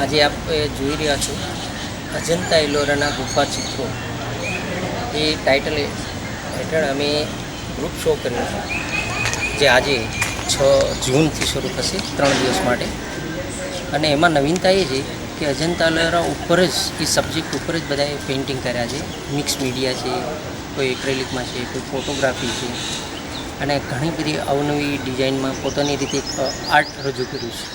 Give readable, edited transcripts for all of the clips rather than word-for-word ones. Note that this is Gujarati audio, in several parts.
આજે આપ જોઈ રહ્યા છો અજંતા એલોરાના ગુફા ચિત્રો એ ટાઇટલ હેઠળ અમે ગ્રુપ શો કર્યો છે જે આજે 6 જૂનથી શરૂ થશે 3 દિવસ માટે. અને એમાં નવીનતા એ છે કે અજંતા એલોરા ઉપર જ એ સબ્જેક્ટ ઉપર જ બધાએ પેઇન્ટિંગ કર્યા છે. મિક્સ મીડિયા છે, કોઈ એક્રેલિકમાં છે, કોઈ ફોટોગ્રાફી છે અને ઘણી બધી અવનવી ડિઝાઇનમાં પોતાની રીતે એક આર્ટ રજૂ કર્યું છે.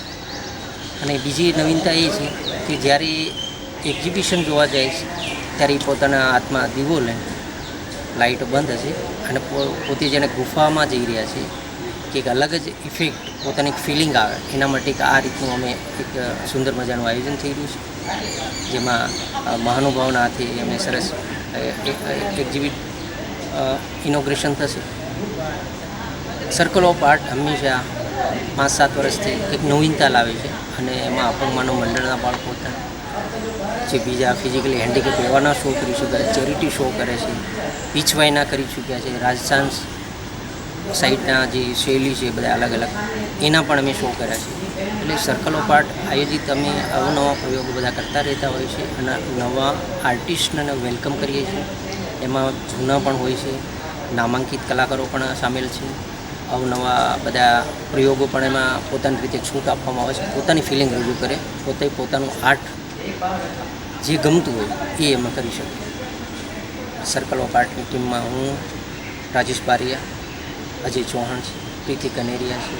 અને બીજી નવીનતા એ છે કે જ્યારે એક્ઝિબિશન જોવા જાય છે ત્યારે એ પોતાના હાથમાં દીવો લે, લાઇટો બંધ હશે અને પોતે જેને ગુફામાં જઈ રહ્યા છે કે એક અલગ જ ઇફેક્ટ, પોતાની એક ફિલિંગ આવે એના માટે આ રીતનું અમે એક સુંદર મજાનું આયોજન થઈ રહ્યું છે. જેમાં મહાનુભાવના હાથે અમે સરસ એક્ઝિબિટ ઇનોગ્રેશન થશે. સર્કલ ઓફ આર્ટ હંમેશા 5-7 વર્ષથી એક નવીનતા લાવે છે અને એમાં અપંગ માનવ મંડળના બાળકો હતા જે બીજા ફિઝિકલી હેન્ડીકેપ એવાના શો કરી શકે, ચેરિટી શો કરે છે, પીછવાઈના કરી ચૂક્યા છે, રાજસ્થાન સાઈડના જે શૈલી છે બધા અલગ અલગ એના પણ અમે શો કર્યા છે. એટલે સર્કલ ઓફ આર્ટ આયોજિત અમે અવનવા પ્રયોગો બધા કરતા રહેતા હોય છે અને નવા આર્ટિસ્ટને વેલકમ કરીએ છીએ. એમાં જૂના પણ હોય છે, નામાંકિત કલાકારો પણ સામેલ છે. અવનવા બધા પ્રયોગો પણ એમાં પોતાની રીતે છૂટ આપવામાં આવે છે, પોતાની ફિલિંગ રજૂ કરે, પોતે પોતાનું આર્ટ જે ગમતું હોય એ એમાં કરી શકે. સર્કલ ઓફ આર્ટની ટીમમાં હું, રાજેશ બારિયા, અજય ચૌહાણ છે, પ્રીતિ કનેરિયા છે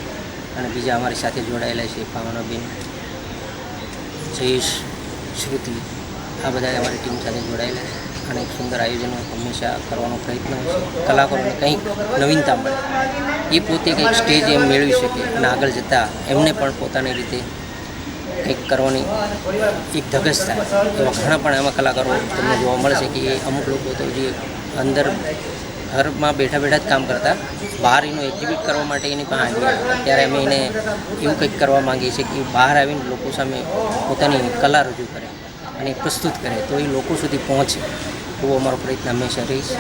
અને બીજા અમારી સાથે જોડાયેલા છે પાવનાબેન, જયેશ, શ્રુતિ, આ બધા અમારી ટીમ સાથે જોડાયેલા છે. અને એક સુંદર આયોજનો હંમેશા કરવાનો પ્રયત્ન હોય છે. કલાકારોને કંઈક નવીનતા મળે, એ પોતે કંઈક સ્ટેજ એમ મેળવી શકે અને આગળ જતાં એમને પણ પોતાની રીતે કંઈક કરવાની એક ધગશ થાય. એવા ઘણા પણ એમાં કલાકારો તમને જોવા મળશે કે એ અમુક લોકો તો જે અંદર ઘરમાં બેઠા બેઠા જ કામ કરતા, બહાર એનું એક્ઝિબિટ કરવા માટે એની પાસે આઈડિયા, ત્યારે અમે એને એવું કંઈક કરવા માંગીએ છીએ કે બહાર આવીને લોકો સામે પોતાની કલા રજૂ કરે અને પ્રસ્તુત કરે તો એ લોકો સુધી પહોંચે. એવો અમારો પ્રયત્ન હંમેશા રહીશ.